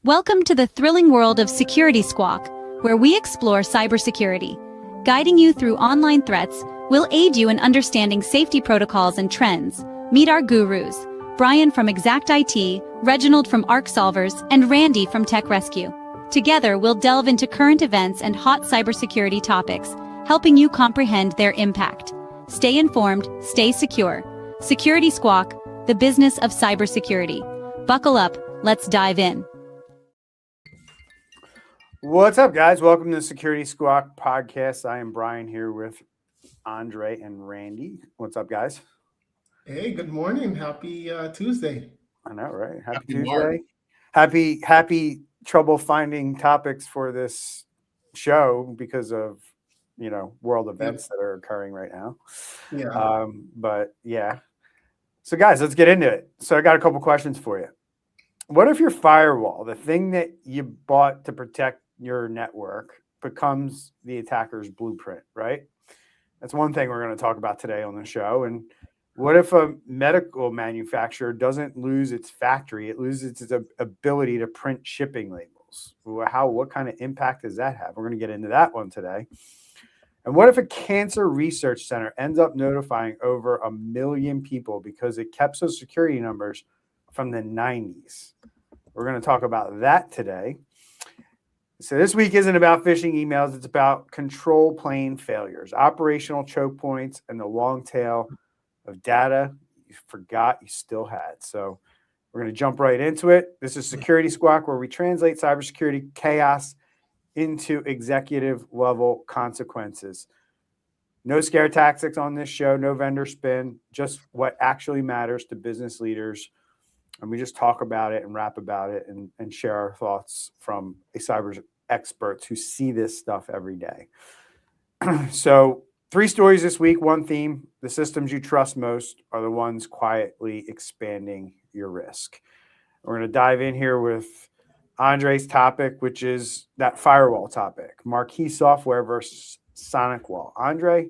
Welcome to the thrilling world of Security Squawk, where we explore cybersecurity. Guiding you through online threats, we'll aid you in understanding safety protocols and trends. Meet our gurus, Brian from Exact IT, Reginald from Arc Solvers, and Randy from Tech Rescue. Together, we'll delve into current events and hot cybersecurity topics, helping you comprehend their impact. Stay informed, stay secure. Security Squawk, the business of cybersecurity. Buckle up, let's dive in. What's up, guys? Welcome to the Security Squawk podcast. I am Brian here with Andre and Randy. What's up, guys? Hey, good morning. Happy Tuesday. I know, right? Happy Tuesday. Happy trouble finding topics for this show because of, world events that are occurring right now. Yeah. But yeah. So guys, let's get into it. So I got a couple questions for you. What if your firewall, the thing that you bought to protect your network, becomes the attacker's blueprint, right? That's one thing we're going to talk about today on the show. And what if a medical manufacturer doesn't lose its factory? It loses its ability to print shipping labels. What kind of impact does that have? We're going to get into that one today. And what if a cancer research center ends up notifying over 1 million people because it kept social security numbers from the 90s? We're going to talk about that today. So this week isn't about phishing emails. It's about control plane failures, operational choke points, and the long tail of data you forgot you still had. So we're going to jump right into it. This is Security Squawk, where we translate cybersecurity chaos into executive level consequences. No scare tactics on this show, no vendor spin, just what actually matters to business leaders. And we just talk about it and rap about it and share our thoughts from a cyber experts who see this stuff every day. So 3 stories this week, one theme: the systems you trust most are the ones quietly expanding your risk. We're going to dive in here with Andre's topic, which is that firewall topic, marquee software versus SonicWall. Andre,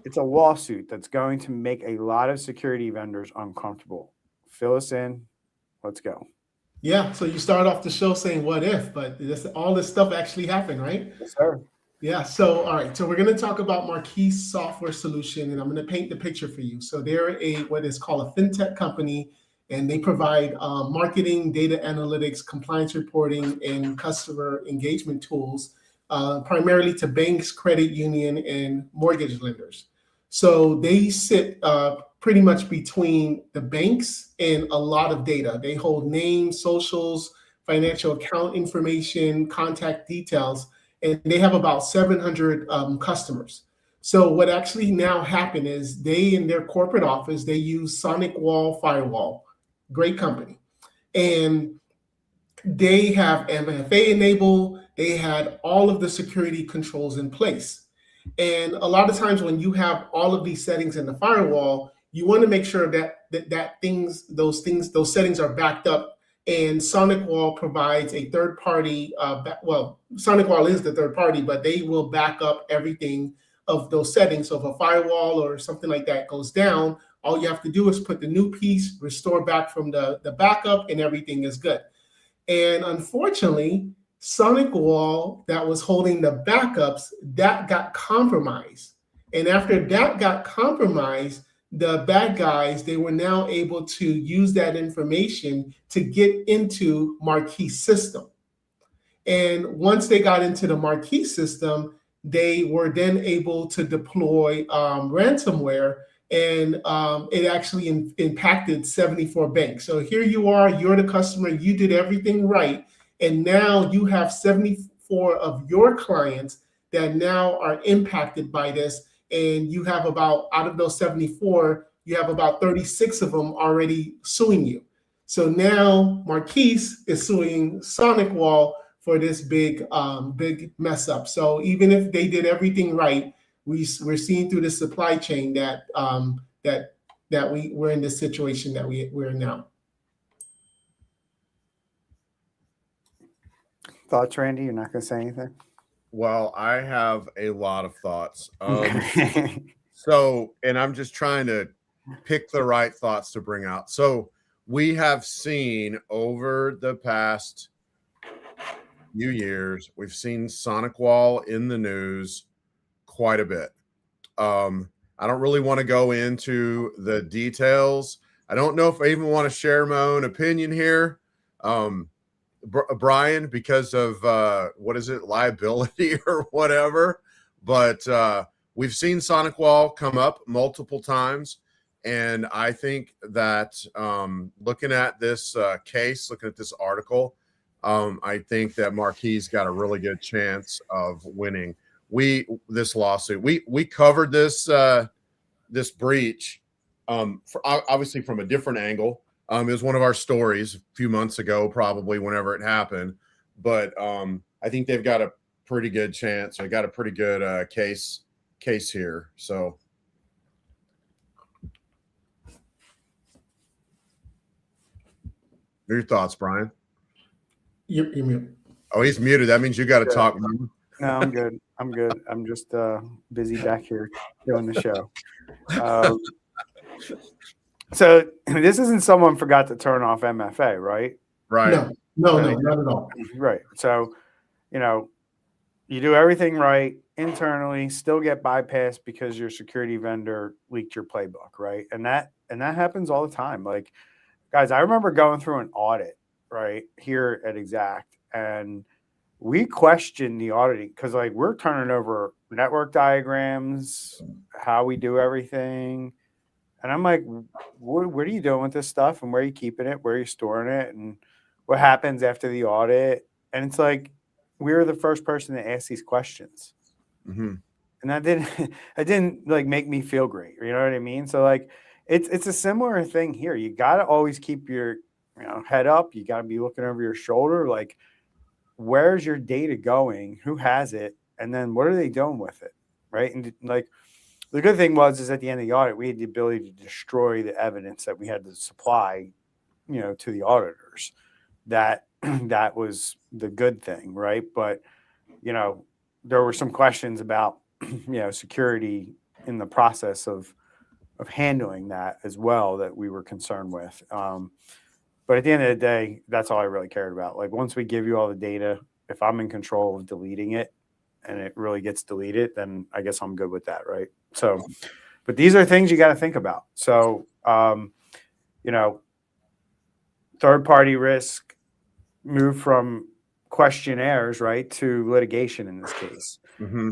it's a lawsuit that's going to make a lot of security vendors uncomfortable. Fill us in. Let's go. Yeah. So you start off the show saying what if, but all this stuff actually happened, right? Yes, sir. Yeah. So, all right. So we're going to talk about Marquee Software Solution, and I'm going to paint the picture for you. So they're what is called a fintech company, and they provide marketing, data analytics, compliance reporting, and customer engagement tools, primarily to banks, credit union, and mortgage lenders. So they sit pretty much between the banks and a lot of data. They hold names, socials, financial account information, contact details, and they have about 700 customers. So what actually now happened is they, in their corporate office, they use SonicWall firewall, great company. And they have MFA enabled, they had all of the security controls in place. And a lot of times when you have all of these settings in the firewall, you want to make sure that those settings are backed up. And SonicWall provides a third party. SonicWall is the third party, but they will back up everything of those settings. So if a firewall or something like that goes down, all you have to do is put the new piece, restore back from the backup, and everything is good. And unfortunately, SonicWall, that was holding the backups, that got compromised. And after that got compromised, the bad guys, they were now able to use that information to get into Marquee system. And once they got into the Marquee system, they were then able to deploy ransomware, and it actually impacted 74 banks. So here you are, you're the customer, you did everything right. And now you have 74 of your clients that now are impacted by this. And you have out of those 74, you have about 36 of them already suing you. So now Marquise is suing SonicWall for this big mess up. So even if they did everything right, we're seeing through the supply chain that we're in this situation that we're in now. Thoughts, Randy? You're not going to say anything? Well, I have a lot of thoughts. So, and I'm just trying to pick the right thoughts to bring out. So we have seen over the past few years, we've seen SonicWall in the news quite a bit. I don't really want to go into the details. I don't know if I even want to share my own opinion here, Brian, because of what is it, liability or whatever. But we've seen SonicWall come up multiple times. And I think that looking at this case, looking at this article, I think that Marquis got a really good chance of winning this lawsuit. We covered this this breach obviously from a different angle. It was one of our stories a few months ago, probably whenever it happened. But I think they've got a pretty good chance. They got a pretty good case here. So. What are your thoughts, Brian? You're muted. Oh, he's muted. That means you got to talk. No, I'm good. I'm good. I'm just busy back here doing the show. So this isn't someone forgot to turn off MFA, right? Right. No, not at all. Right. So, you do everything right internally, still get bypassed because your security vendor leaked your playbook, right? And that happens all the time. Like, guys, I remember going through an audit, right, here at Exact, and we questioned the auditing because, like, we're turning over network diagrams, how we do everything. And I'm like, what are you doing with this stuff? And where are you keeping it? Where are you storing it? And what happens after the audit? And it's like, we were the first person to ask these questions. Mm-hmm. And that didn't like make me feel great. You know what I mean? So, like, it's a similar thing here. You got to always keep your head up. You got to be looking over your shoulder. Like, where's your data going? Who has it? And then what are they doing with it? Right. And like, the good thing is at the end of the audit, we had the ability to destroy the evidence that we had to supply, to the auditors. That was the good thing. Right. But, there were some questions about, security in the process of handling that as well that we were concerned with. But at the end of the day, that's all I really cared about. Like, once we give you all the data, if I'm in control of deleting it and it really gets deleted, then I guess I'm good with that, right? So, but these are things you got to think about. So, third-party risk moved from questionnaires, right, to litigation in this case. Mm-hmm.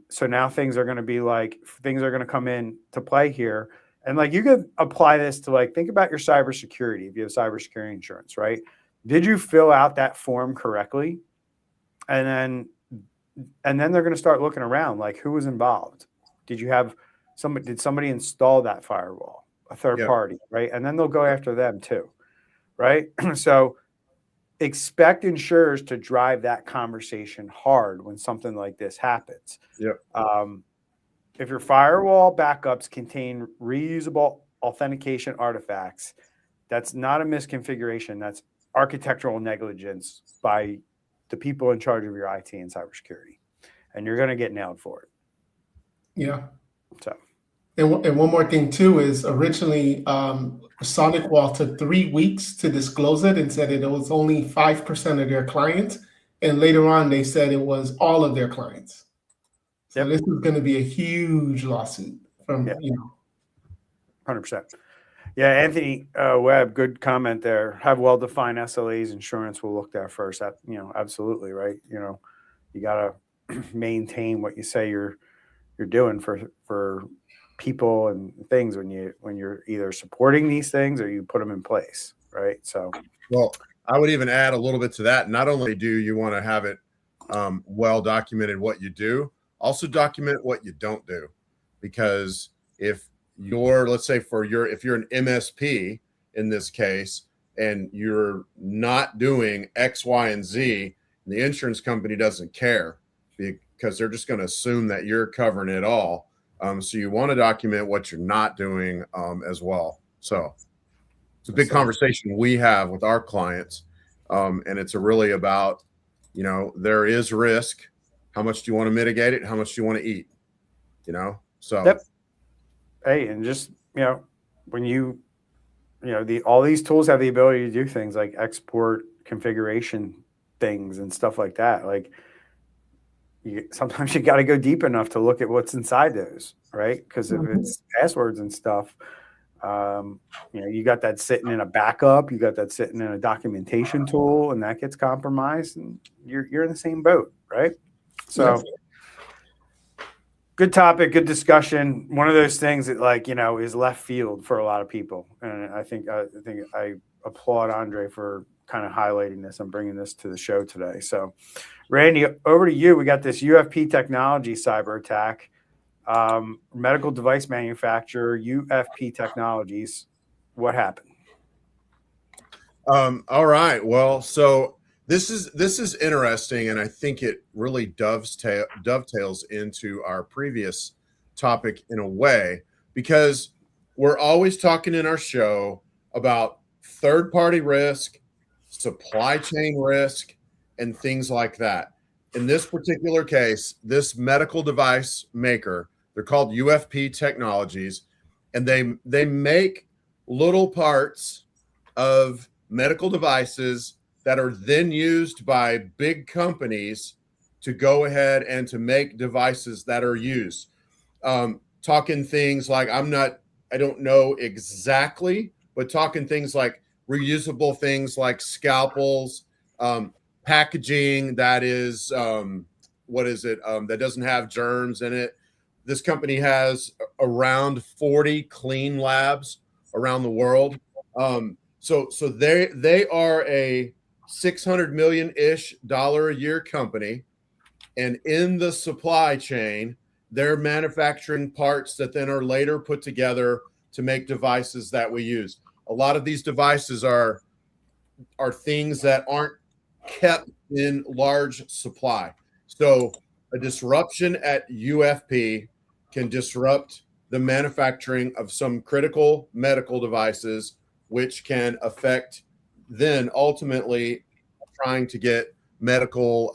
So now things are going to come in to play here. And like, you could apply this to, like, think about your cybersecurity. If you have cybersecurity insurance, right? Did you fill out that form correctly? And then they're going to start looking around, like, who was involved? Did somebody install that firewall, a third party, right? And then they'll go after them too, right? So expect insurers to drive that conversation hard when something like this happens. Yep. If your firewall backups contain reusable authentication artifacts, that's not a misconfiguration. That's architectural negligence by the people in charge of your IT and cybersecurity, and you're going to get nailed for it. Yeah. So, and one more thing too is originally SonicWall took 3 weeks to disclose it and said it was only 5% of their clients, and later on they said it was all of their clients. So this is going to be a huge lawsuit from 100%. Yeah, Anthony Webb, good comment there. Have well-defined SLAs. Insurance will look there first. That, absolutely right. You got to maintain what you say you're doing for people and things when you're either supporting these things or you put them in place, right? So, well, I would even add a little bit to that. Not only do you want to have it well documented what you do, also document what you don't do, because if let's say if you're an MSP in this case and you're not doing X, Y, and Z, the insurance company doesn't care because they're just going to assume that you're covering it all. So you want to document what you're not doing as well. So it's a big conversation we have with our clients, and it's really about, there is risk. How much do you want to mitigate it? How much do you want to eat? So. Yep. Hey, and just, when all these tools have the ability to do things like export configuration things and stuff like that. Like sometimes you got to go deep enough to look at what's inside those, right? Because if it's passwords and stuff, you got that sitting in a backup, you got that sitting in a documentation tool, and that gets compromised, and you're in the same boat, right? So. Yes. Good topic, good discussion. One of those things that is left field for a lot of people. And I think I applaud Andre for kind of highlighting this and bringing this to the show today. So Randy, over to you. We got this UFP technology cyber attack, medical device manufacturer, UFP Technologies. What happened? All right. Well, so this is interesting, and I think it really dovetails into our previous topic in a way, because we're always talking in our show about third-party risk, supply chain risk, and things like that. In this particular case, this medical device maker, they're called UFP Technologies, and they make little parts of medical devices that are then used by big companies to go ahead and to make devices that are used. Talking things like, I don't know exactly, but talking things like reusable things like scalpels, packaging that is, that doesn't have germs in it. This company has around 40 clean labs around the world. So they are a $600 million-ish a year company, and in the supply chain, they're manufacturing parts that then are later put together to make devices that we use. A lot of these devices are things that aren't kept in large supply. So a disruption at UFP can disrupt the manufacturing of some critical medical devices, which can affect then ultimately trying to get medical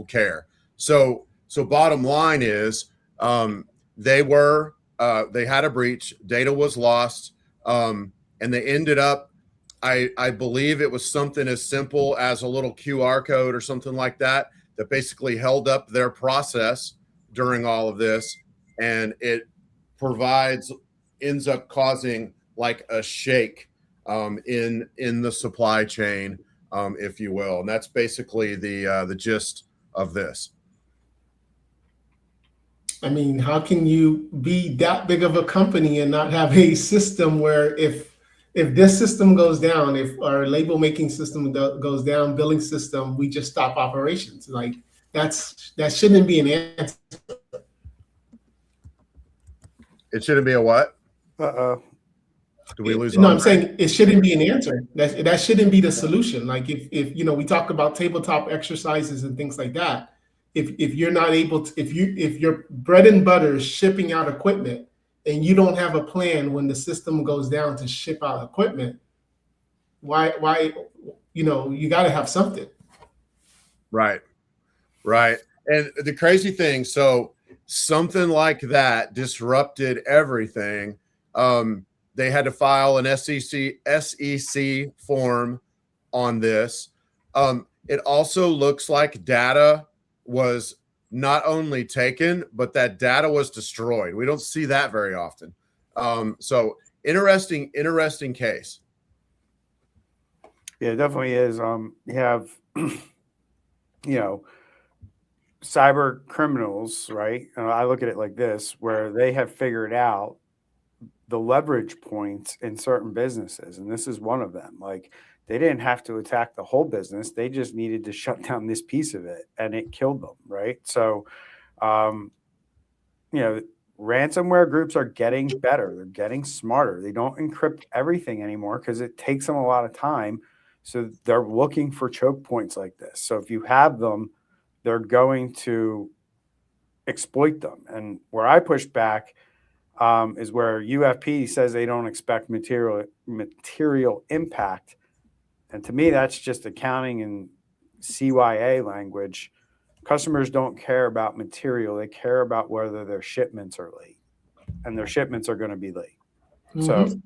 care. So bottom line is they had a breach, data was lost, and they ended up, I believe it was something as simple as a little QR code or something like that basically held up their process during all of this, and it ends up causing like a shake in the supply chain, if you will. And that's basically the gist of this. I mean, how can you be that big of a company and not have a system where if this system goes down, if our label making system goes down, billing system, we just stop operations? Like that shouldn't be an answer. It shouldn't be a what? Uh-oh. Do we lose? No, I'm saying it shouldn't be an answer. That shouldn't be the solution. Like if we talk about tabletop exercises and things like that. If you're not able to, if your bread and butter is shipping out equipment and you don't have a plan when the system goes down to ship out equipment, why you got to have something. Right. And the crazy thing, so something like that disrupted everything. They had to file an SEC form on this. It also looks like data was not only taken, but that data was destroyed. We don't see that very often. So interesting case. Yeah, it definitely is. You have, cyber criminals, right? I look at it like this, where they have figured out the leverage points in certain businesses. And this is one of them. Like, they didn't have to attack the whole business. They just needed to shut down this piece of it, and it killed them, right? So, ransomware groups are getting better. They're getting smarter. They don't encrypt everything anymore because it takes them a lot of time. So they're looking for choke points like this. So if you have them, they're going to exploit them. And where I push back is where UFP says they don't expect material impact. And to me, that's just accounting and CYA language. Customers don't care about material. They care about whether their shipments are late. And their shipments are going to be late. Mm-hmm. So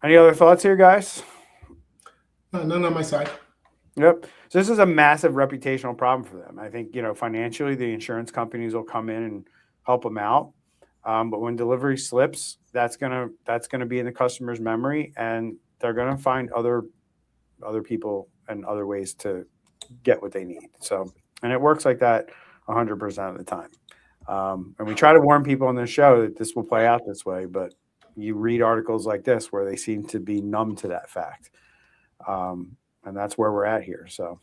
any other thoughts here, guys? None on my side. Yep. So this is a massive reputational problem for them. I think, financially, the insurance companies will come in and help them out. But when delivery slips, that's gonna be in the customer's memory, and they're gonna find other people and other ways to get what they need. So, and it works like that 100% of the time. And we try to warn people on this show that this will play out this way, but you read articles like this where they seem to be numb to that fact. And that's where we're at here. So,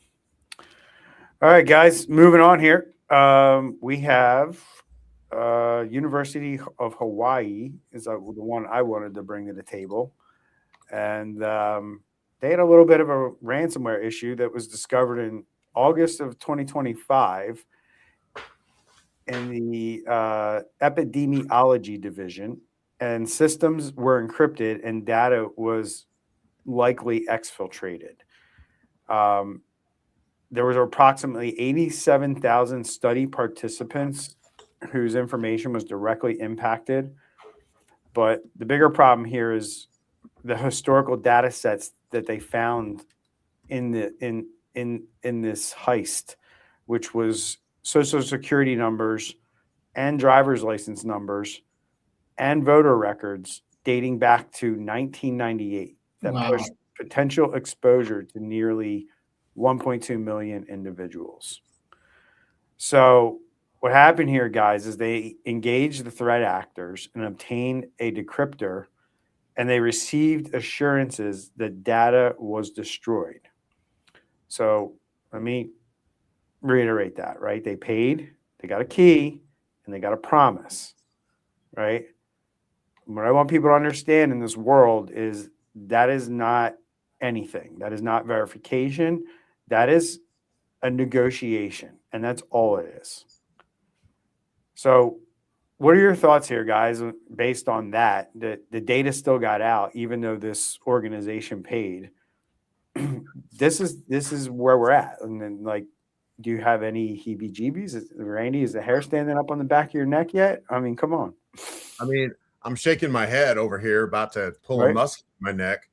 all right, guys, moving on here. We have University of Hawaii is the one I wanted to bring to the table. And they had a little bit of a ransomware issue that was discovered in August of 2025 in the epidemiology division, and systems were encrypted and data was likely exfiltrated. There was approximately 87,000 study participants whose information was directly impacted. But the bigger problem here is the historical data sets that they found in this heist, which was social security numbers and driver's license numbers and voter records dating back to 1998 that pushed potential exposure to nearly 1.2 million individuals. So what happened here, guys, is they engaged the threat actors and obtained a decryptor, and they received assurances that data was destroyed. So let me reiterate that, right? They paid, they got a key, and they got a promise, right? What I want people to understand in this world is that is not anything. That is not verification. That is a negotiation, and that's all it is. So what are your thoughts here, guys, based on that? The data still got out, even though this organization paid. This is where we're at. And then, like, do you have any heebie-jeebies? Randy, is the hair standing up on the back of your neck yet? I mean, come on. I mean, I'm shaking my head over here, about to pull a muscle in my neck,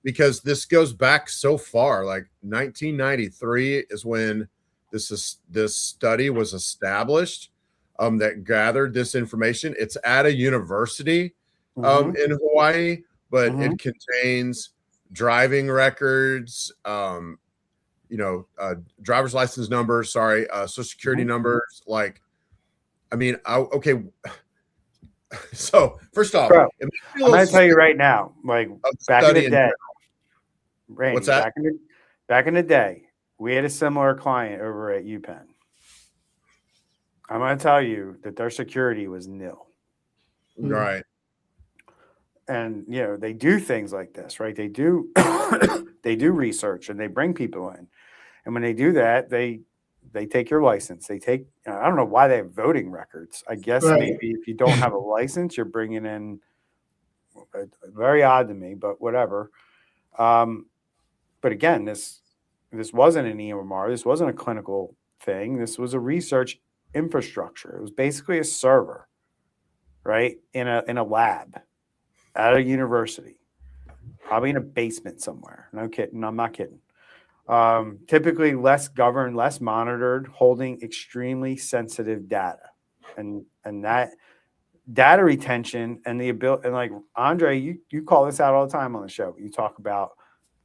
because this goes back so far. Like 1993 is when this study was established, that gathered this information. It's at a university in Hawaii, but it contains driving records, driver's license numbers, social security numbers. Like, I mean, okay. So first off, Bro, I'm going to tell you right now, like back in the day, Randy, what's that? Back in the day, we had a similar client over at UPenn. I'm going to tell you that their security was nil. Right. And, they do things like this, right? They do, they do research and they bring people in. And when they do that, they take your license. They take, I don't know why they have voting records. I guess maybe if you don't have a license, you're bringing in, very odd to me, but whatever. But again, this wasn't an EMR. This wasn't a clinical thing. This was a research infrastructure. It was basically a server, right? In a lab at a university, probably in a basement somewhere. No kidding. I'm not kidding. Typically less governed, less monitored, holding extremely sensitive data, and that data retention and the ability, and like Andre, you call this out all the time on the show. You talk about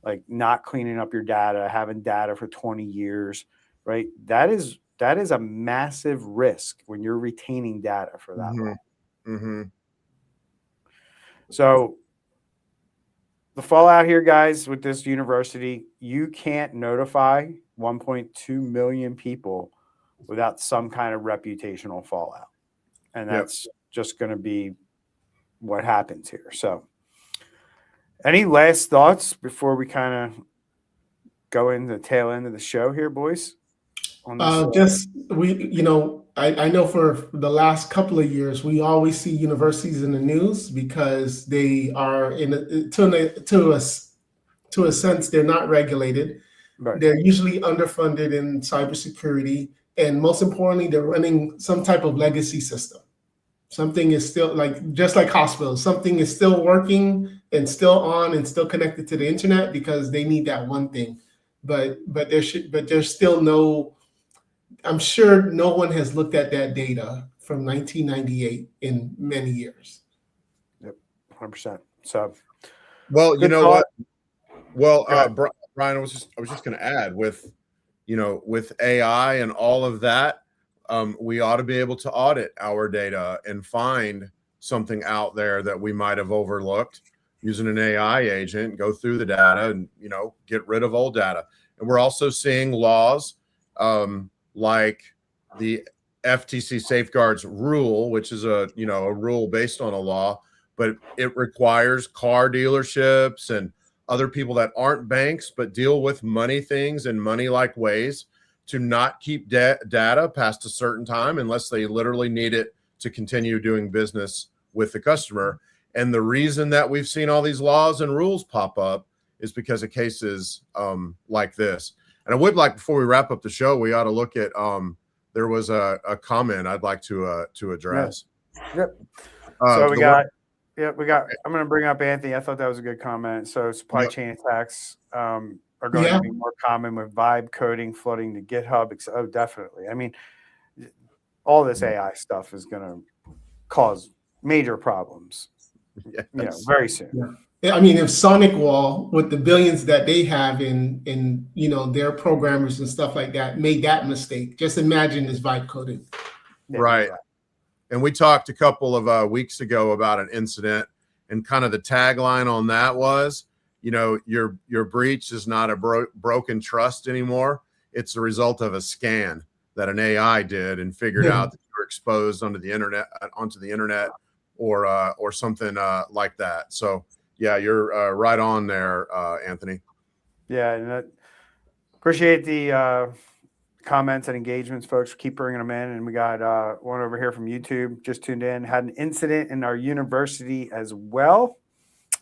like not cleaning up your data, having data for 20 years, right? That is a massive risk when you're retaining data for that long. So the fallout here, guys, with this university, you can't notify 1.2 million people without some kind of reputational fallout. And that's just going to be what happens here. So any last thoughts before we kind of go in the tail end of the show here, boys? I know for the last couple of years, we always see universities in the news because they are to a sense, they're not regulated. Right. They're usually underfunded in cybersecurity. And most importantly, they're running some type of legacy system. Something is still just like hospitals, something is still working and still on and still connected to the internet because they need that one thing. but there's still no. I'm sure no one has looked at that data from 1998 in many years. Yep, 100%. So, well, you good know thought. what? Go ahead. Brian, I was just going to add with, with AI and all of that, we ought to be able to audit our data and find something out there that we might have overlooked using an AI agent, go through the data and, get rid of old data. And we're also seeing laws like the FTC safeguards rule, which is a rule based on a law, but it requires car dealerships and other people that aren't banks but deal with money things in money-like ways to not keep data past a certain time unless they literally need it to continue doing business with the customer. And the reason that we've seen all these laws and rules pop up is because of cases like this. And I would like, before we wrap up the show, we ought to look at, there was a comment I'd like to address. Yep. So we got, I'm going to bring up Anthony. I thought that was a good comment. So supply chain attacks are going to be more common with vibe coding, flooding to GitHub. Oh, definitely. I mean, all this AI stuff is going to cause major problems, very soon. Yeah. I mean, if SonicWall, with the billions that they have in their programmers and stuff like that, made that mistake, just imagine this vibe coding. Right. And we talked a couple of weeks ago about an incident, and kind of the tagline on that was, your breach is not a broken trust anymore. It's the result of a scan that an AI did and figured out that you were exposed onto the internet or something like that. So yeah, you're right on there, Anthony. Yeah, and appreciate the comments and engagements, folks. Keep bringing them in. And we got one over here from YouTube, just tuned in. Had an incident in our university as well.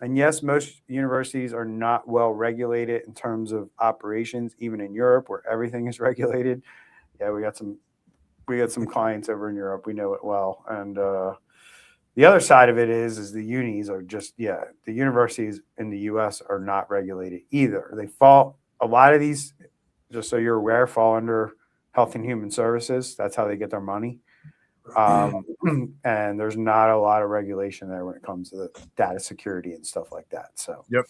And yes, most universities are not well regulated in terms of operations, even in Europe where everything is regulated. Yeah, we got some clients over in Europe. We know it well. And the other side of it is the unis are just, the universities in the US are not regulated either. They fall, a lot of these, just so you're aware, fall under Health and Human Services. That's how they get their money. And there's not a lot of regulation there when it comes to the data security and stuff like that. So, yep.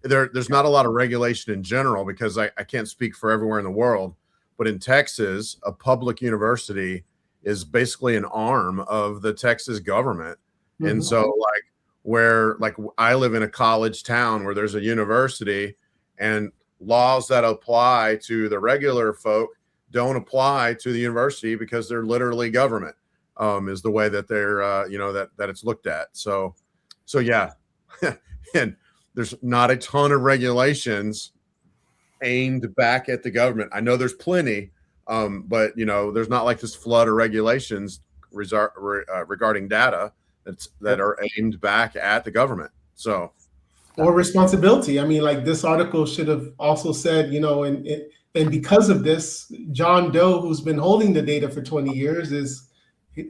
There's not a lot of regulation in general because I can't speak for everywhere in the world, but in Texas, a public university is basically an arm of the Texas government. Mm-hmm. And so where I live in a college town where there's a university, and laws that apply to the regular folk don't apply to the university because they're literally government, is the way that they're, that it's looked at. So yeah. And there's not a ton of regulations aimed back at the government. I know there's plenty, but there's not like this flood of regulations regarding data that are aimed back at the government. So, or responsibility. I mean, this article should have also said, and because of this, John Doe, who's been holding the data for 20 years,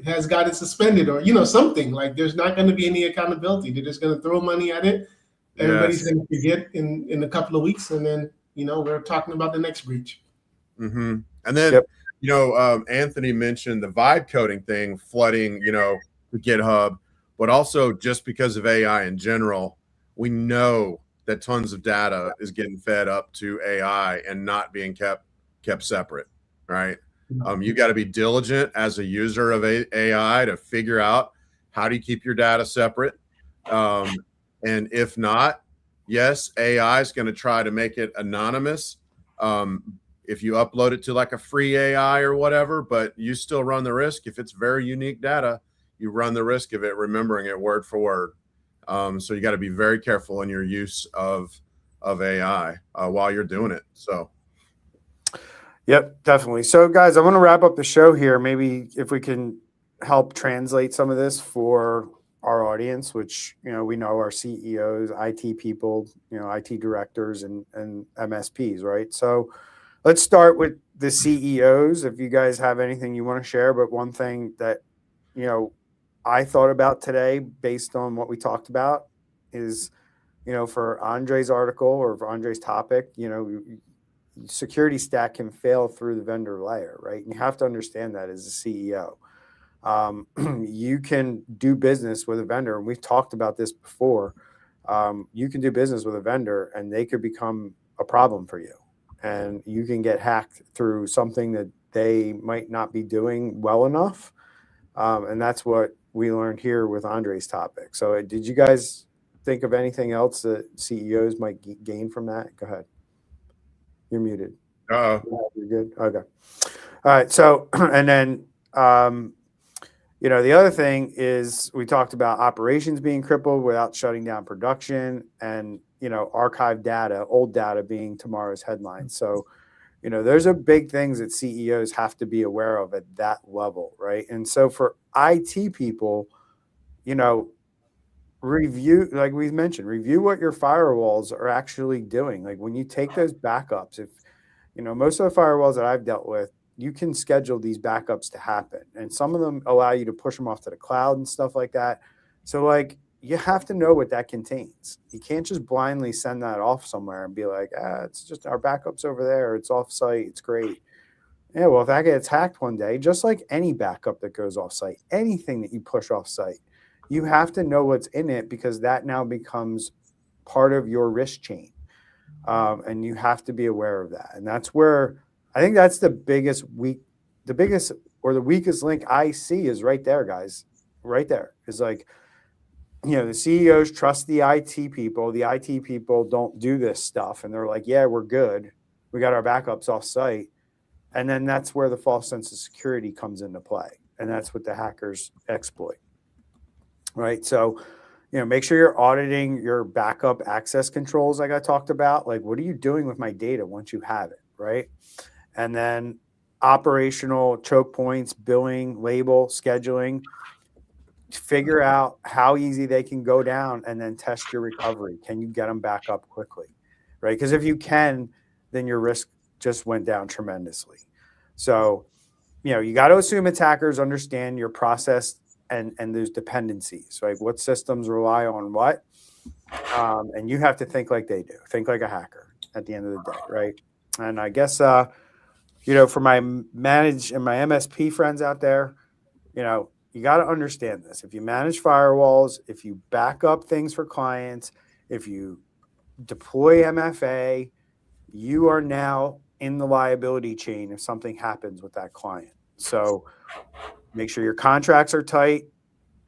has got it suspended, or something. There's not going to be any accountability. They're just going to throw money at it. Everybody's going to forget in a couple of weeks, and then we're talking about the next breach. Mm-hmm. And then, Anthony mentioned the vibe coding thing, flooding, the GitHub, but also just because of AI in general, we know that tons of data is getting fed up to AI and not being kept separate, right? You got to be diligent as a user of AI to figure out how do you keep your data separate. And if not, yes, AI is going to try to make it anonymous. If you upload it to a free AI or whatever, but you still run the risk. If it's very unique data, you run the risk of it remembering it word for word. So you got to be very careful in your use of AI while you're doing it. So, yep, definitely. So, guys, I want to wrap up the show here. Maybe if we can help translate some of this for our audience, which we know are CEOs, IT people, IT directors, and MSPs, right? So, let's start with the CEOs. If you guys have anything you want to share, but one thing that I thought about today based on what we talked about is, for Andre's article or for Andre's topic, security stack can fail through the vendor layer, right? And you have to understand that as a CEO. You can do business with a vendor, and we've talked about this before. You can do business with a vendor and they could become a problem for you, and you can get hacked through something that they might not be doing well enough. And that's what we learned here with Andre's topic. So did you guys think of anything else that CEOs might gain from that? Go ahead. You're muted. Uh-oh. You're good. Okay. All right. So, and then, the other thing is we talked about operations being crippled without shutting down production, and, archived data, old data being tomorrow's headlines. So, those are big things that CEOs have to be aware of at that level, right? And so for IT people, review, like we mentioned, review what your firewalls are actually doing. Like when you take those backups, if, most of the firewalls that I've dealt with, you can schedule these backups to happen. And some of them allow you to push them off to the cloud and stuff like that. So like, you have to know what that contains. You can't just blindly send that off somewhere and be like, it's just our backups over there. It's off site. It's great. Yeah, well, if that gets hacked one day, just like any backup that goes off site, anything that you push off site, you have to know what's in it, because that now becomes part of your risk chain. And you have to be aware of that. And that's where I think that's the biggest or the weakest link I see is right there, guys. Right there is like, the CEOs trust the IT people. The IT people don't do this stuff. And they're like, yeah, we're good. We got our backups off site. And then that's where the false sense of security comes into play. And that's what the hackers exploit. Right. So, make sure you're auditing your backup access controls, like I talked about. Like, what are you doing with my data once you have it? Right. And then operational choke points, billing, label, scheduling. Figure out how easy they can go down and then test your recovery. Can you get them back up quickly? Right. Because if you can, then your risk just went down tremendously. So, you got to assume attackers understand your process and those dependencies, right? What systems rely on what? And you have to think like they do. Think like a hacker at the end of the day, right? And I guess, for my manage and my MSP friends out there, you got to understand this. If you manage firewalls, if you back up things for clients, if you deploy MFA, you are now in the liability chain if something happens with that client. So make sure your contracts are tight,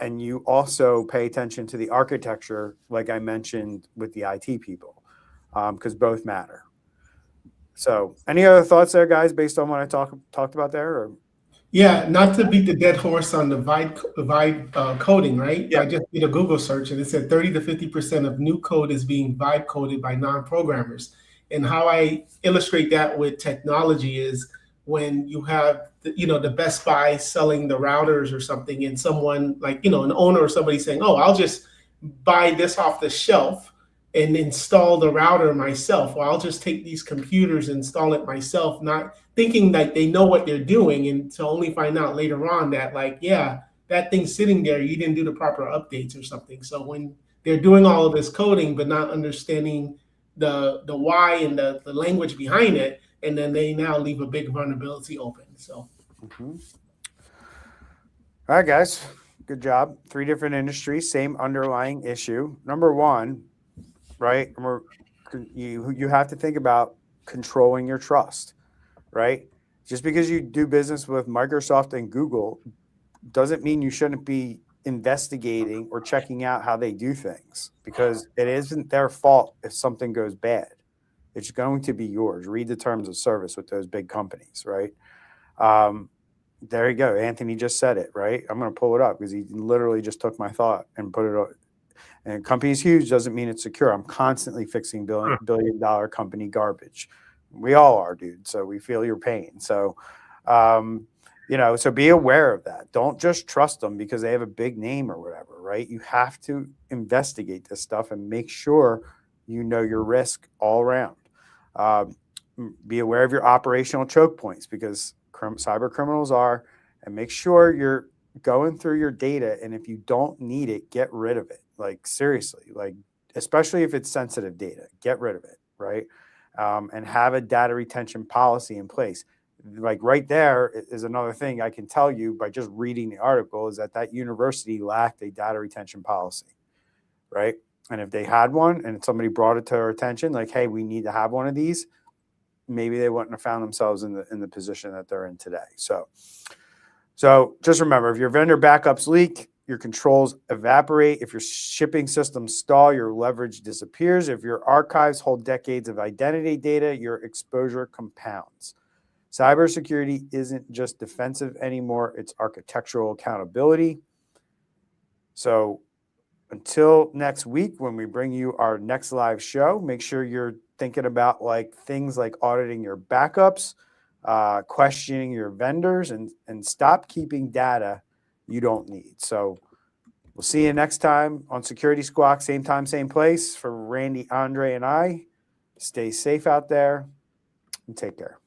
and you also pay attention to the architecture, like I mentioned with the IT people, because both matter. So any other thoughts there, guys, based on what I talked about there? Or? Yeah, not to beat the dead horse on the vibe coding, right? Yeah. I just did a Google search and it said 30 to 50% of new code is being vibe coded by non-programmers. And how I illustrate that with technology is when you have, the Best Buy selling the routers or something, and someone like, an owner or somebody saying, oh, I'll just buy this off the shelf and install the router myself, or I'll just take these computers, install it myself, not thinking that they know what they're doing, and to only find out later on that, like, yeah, that thing's sitting there, you didn't do the proper updates or something. So when they're doing all of this coding but not understanding the why and the language behind it, and then they now leave a big vulnerability open. So all right, guys, good job. 3 different industries, same underlying issue. Number one, right? You have to think about controlling your trust, right? Just because you do business with Microsoft and Google doesn't mean you shouldn't be investigating or checking out how they do things, because it isn't their fault if something goes bad. It's going to be yours. Read the terms of service with those big companies, right? There you go. Anthony just said it, right? I'm going to pull it up because he literally just took my thought and put it up. And company's huge doesn't mean it's secure. I'm constantly fixing billion-dollar company garbage. We all are, dude. So we feel your pain. So, so be aware of that. Don't just trust them because they have a big name or whatever, right? You have to investigate this stuff and make sure you know your risk all around. Be aware of your operational choke points, because cyber criminals are, and make sure you're going through your data. And if you don't need it, get rid of it. Like seriously, like, especially if it's sensitive data, get rid of it. Right. and have a data retention policy in place. Like right there is another thing I can tell you by just reading the article is that university lacked a data retention policy, right? And if they had one and somebody brought it to their attention, like, hey, we need to have one of these, maybe they wouldn't have found themselves in the position that they're in today. So just remember, if your vendor backups leak, your controls evaporate. If your shipping systems stall, your leverage disappears. If your archives hold decades of identity data, your exposure compounds. Cybersecurity isn't just defensive anymore, it's architectural accountability. So until next week, when we bring you our next live show, make sure you're thinking about like things like auditing your backups, questioning your vendors, and stop keeping data you don't need. So we'll see you next time on Security Squawk, same time, same place. For Randy, Andre, and I, stay safe out there and take care.